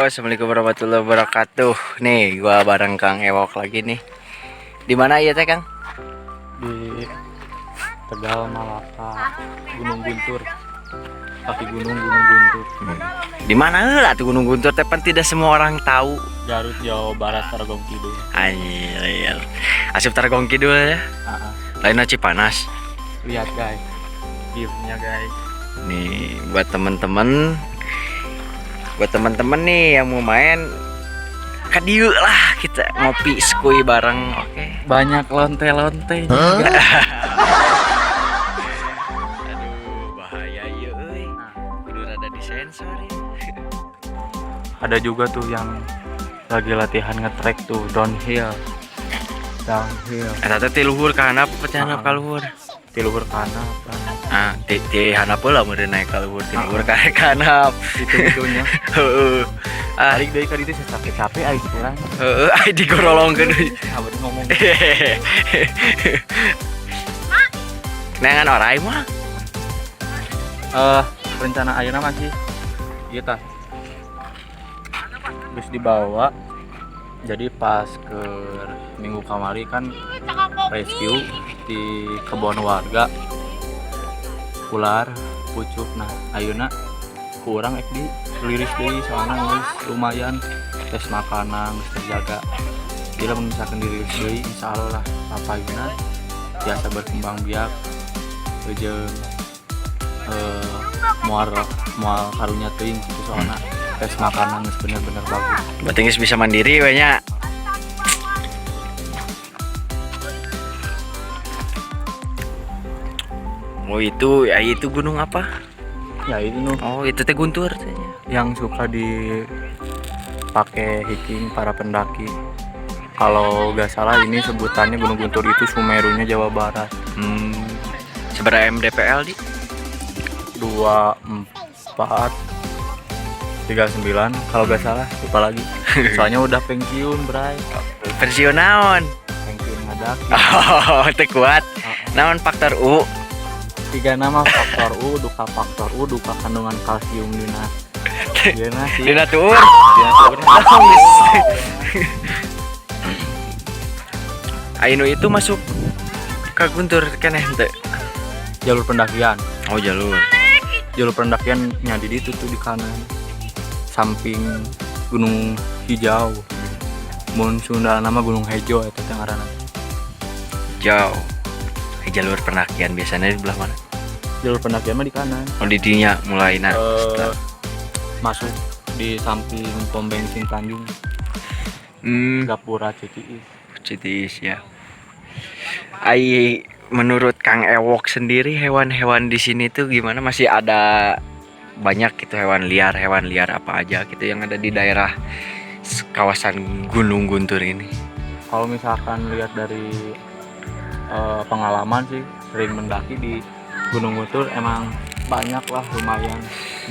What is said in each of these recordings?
Assalamualaikum warahmatullahi wabarakatuh. Nih, gua bareng Kang Ewok lagi nih. Di mana ya teh, Kang? Di Tegal, Malaka, Gunung Guntur, kaki Gunung Guntur, Di mana lah tuh Gunung Guntur? Tepan tidak semua orang tahu. Garut, Jawa Barat, Tarogong Kidul. Anjir. Asup Tarogong Kidul ya. Lainnya Cipanas. Lihat guys, view-nya guys. Nih, buat temen-temen nih yang mau main ke dieu lah kita ngopi skuy bareng, oke. Banyak lonte-lonte. Aduh, bahaya ya euy. Kudu rada disensor ya. Ada juga tuh yang lagi latihan nge-track tuh downhill. Eta teh luhur ka handap pecahna ka luhur. Di luhur kana Ah, di handap heula mun naik ka luhur, di luhur ka handap. itu-itunya. Heeh. Ah, Tarik deui ka ditu capek-capek aya kurang. heeh, ai digorolongkeun. Abad ngomong. Nengan orai mah. Rencana ayeuna masih ieu tah. Terus dibawa. Jadi pas ke minggu kamari kan rescue di kebun warga ular pucuk. Nah ayeuna kurang di liris deui soalnya geus lumayan tes makanan geus terjaga. Bila misalkan dirilis deui insyaallah lah papayuna biasa berkembang biak jeung mual karunya teuing gitu soalnya tes makanan geus bener-bener bagus. Berarti geus bisa mandiri we nya. Oh itu, ya itu gunung apa? Ya itu nuh Oh itu teh Guntur tanya. yang suka dipakai hiking para pendaki. Kalau nggak salah ini sebutannya Gunung Guntur itu Sumerunya Jawa Barat. Seberapa MDPL di? 24 39 kalau nggak salah, lupa lagi. Soalnya udah pensiun, Bray. Pensiun naon? Pensiun ngadaki. Oh, teu kuat. Naon faktor U? 3 nama faktor U, duka kandungan kalsium dina. Dina sih. Dina tuur. Dina tuurnya. Ainu itu masuk ke Guntur keneh teu? Jalur pendakian. Oh, jalur. Jalur pendakiannya di situ tuh di kanan. Samping Gunung Hijau. Mun Sunda nama Gunung Hejo itu teh ngaranna. Jauh. Jalur pendakian biasanya di belah mana? Jalur pendakian mah di kanan. Oh di dinya mulai Masuk di samping pom bensin Tanjung. Gapura CTI. Citis ya. Menurut Kang Ewok sendiri hewan-hewan di sini tuh gimana? Masih ada banyak gitu hewan liar apa aja gitu yang ada di daerah kawasan Gunung Guntur ini. Kalau misalkan lihat dari pengalaman sih sering mendaki di Gunung Guntur emang banyak lah, lumayan,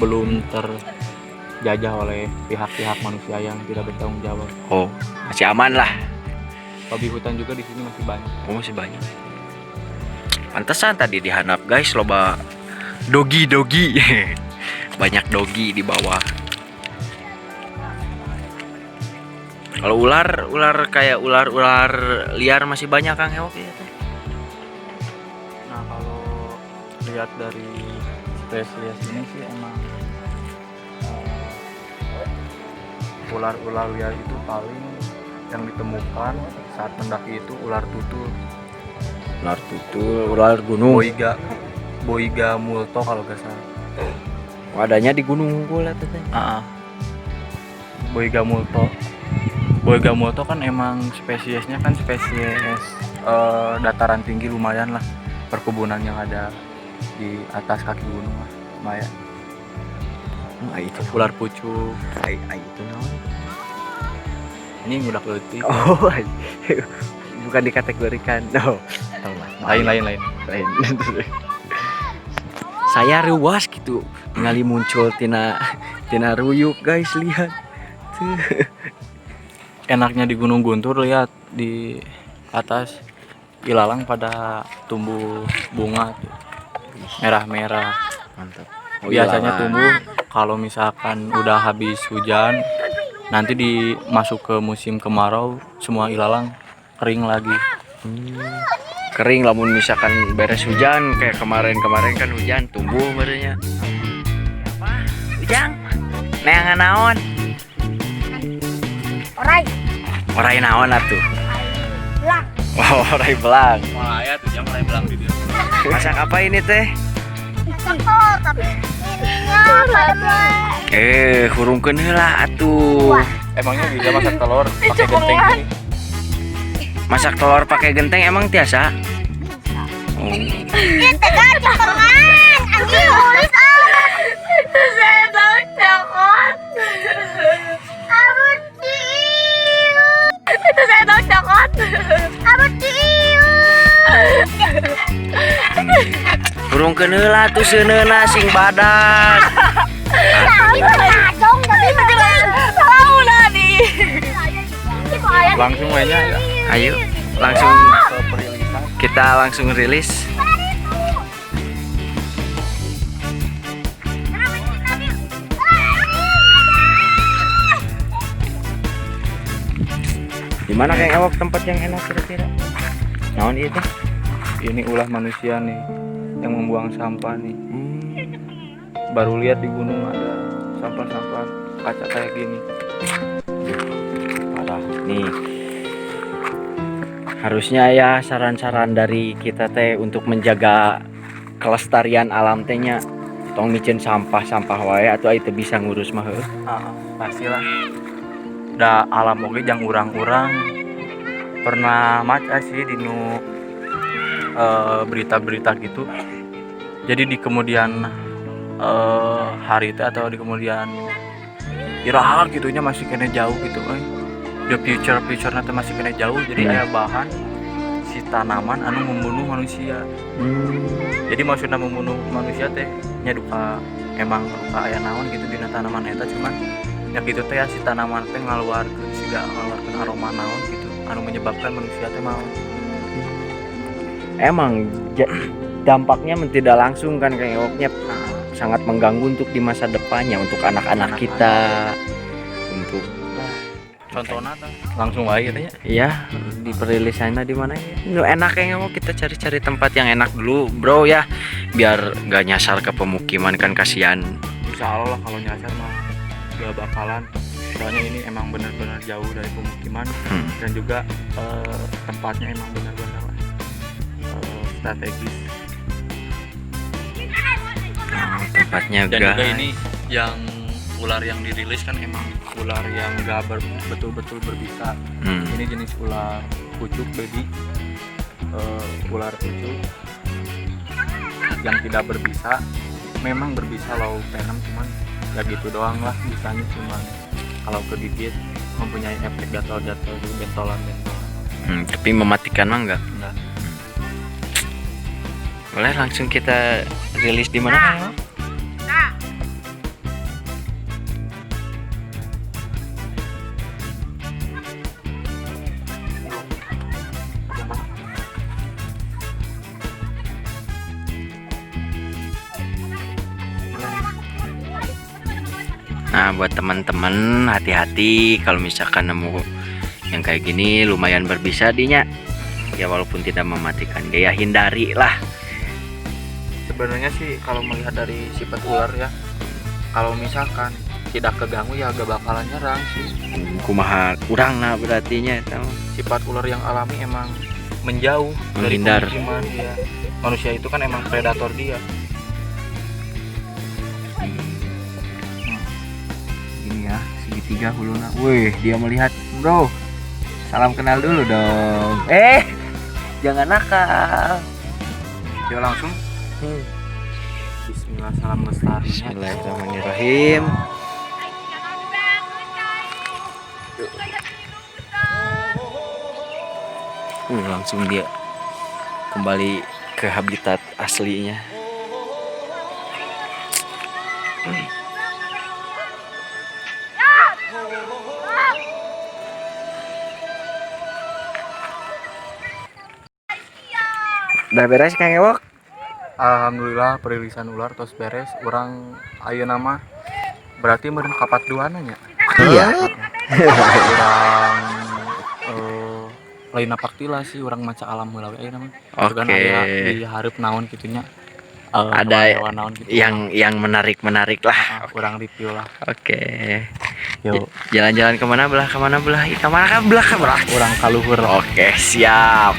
belum terjajah oleh pihak-pihak manusia yang tidak bertanggung jawab. Oh masih aman lah. Babi hutan juga di sini masih banyak. Oh masih banyak. Pantesan tadi di handap guys loba dogi banyak dogi di bawah. Kalau ular kayak ular liar masih banyak Kang Ewok ya teh. Nah kalau lihat dari spesies ini sih emang ular liar itu paling yang ditemukan saat mendaki itu ular tutul, Ular gunung. Boiga multo kalau nggak salah. Adanya di gunung unggul ya teh. Boiga multo kan emang spesiesnya kan spesies dataran tinggi lumayan lah, perkebunan yang ada di atas kaki gunung lah lumayan. Itu Ular pucuk, itu naon? ini ngudak leutik. Oh, bukan dikategorikan. No. Lain. Saya ruas gitu ningali muncul tina ruyuk guys, lihat tuh. Enaknya di Gunung Guntur lihat di atas ilalang pada tumbuh bunga tuh, merah-merah. Mantap. Biasanya tumbuh kalau misalkan udah habis hujan Nanti masuk ke musim kemarau semua ilalang kering lagi. Kering lamun misalkan beres hujan kayak kemarin-kemarin kan hujan tumbuh barunya. Ujang, neangan naon? Orai naon atuh? Belang. Wow, orai belang. Wah, ya tuh jam mulai belang di dia. Masak apa ini teh? Kotor tapi ininya pada Hurungkeun heula atuh. Emangnya bisa masak telur pakai genteng ini? Masak telur pakai genteng emang tiasa? Oh. itu kan cepengan anjing nulis itu saya tahu cokot abut itu saya tahu cokot abut Hurungkeun heula tuh seuneuna sing badak. itu dong tapi tahu nadi Langsung aja ya. Ayo, langsung Ke perilisan. kita langsung rilis. Di mana kayak ewok tempat yang enak kira-kira? Naon ieu teh? Ini ulah manusia nih yang membuang sampah nih. Baru lihat di gunung ada sampah-sampah kaca kayak gini. Parah nih. Harusnya ya saran-saran dari kita teh untuk menjaga kelestarian alam tehnya. Tong micin sampah-sampah wae atau itu bisa ngurus mah heuh. Pastilah. Da alam oge jang urang-urang pernah maca sih di berita-berita gitu. Jadi di kemudian hari itu atau di kemudian iraha gitunya masih kena jauh gitu kan. The future nanti masih kena jauh. Jadi aya bahan si tanaman anu membunuh manusia. Jadi maksudnya membunuh manusia teh nya duka emang duka aya naon gitu dina tanaman eta cuman nya gitu teh si tanaman teh ngaluarkeun siga ngaluarkeun aroma naon gitu anu menyebabkan manusia teh mau. Emang dampaknya tidak langsung kan kayak ewoknya sangat mengganggu untuk di masa depannya untuk anak-anak kita untuk Contohnya langsung wae katanya. ya di perilisannya di mana ya nu enak yang mau kita cari-cari tempat yang enak dulu bro ya biar nggak nyasar ke pemukiman kan kasihan. Insya Allah lah kalau nyasar mah gak bakalan, soalnya ini emang benar-benar jauh dari pemukiman dan juga tempatnya emang benar-benar strategis. Tempatnya Dan juga guys. ini yang ular yang dirilis kan emang ular yang gak betul-betul berbisa. Ini jenis ular pucuk baby, ular pucuk yang tidak berbisa. Memang berbisa low venom cuman ya gitu doang lah bisanya, cuman kalau kegigit mempunyai efek gatal-gatal di bentolan-bentolan. Tapi mematikan mah enggak. Nah, Boleh langsung kita rilis di mana Kang? Nah buat teman-teman hati-hati kalau misalkan nemu yang kayak gini lumayan berbisa dinya ya walaupun tidak mematikan ya hindari lah. sebenarnya sih kalau melihat dari sifat ular ya, kalau misalkan tidak keganggu ya gak bakalan nyerang sih. Kumaha urang nah berartinya tahu. Sifat ular yang alami emang menjauh Menghindar. dari pemukiman dia. Manusia itu kan emang predator dia. Ini ya segitiga huluna. Wih dia melihat bro. Salam kenal dulu dong. Jangan nakal. Dia langsung Bismillah, salam lestari. Bismillahirrahmanirrahim. Langsung dia kembali ke habitat aslinya. Udah beres Kang Ewok? Alhamdulillah perilisan ular tos beres. Orang ayeuna mah berarti meureun kapat duana nya. Iya. Urang lain napaktila sih urang maca alam heula we ayeuna mah. Juga Oke. aya di hareup naon kitunya. Ada Hewan naon gitu. yang menarik lah. Urang review lah. Oke. Yuk, Jalan-jalan kemana belah? Ih, kemana kan belah? urang kaluhur. Oke, siap.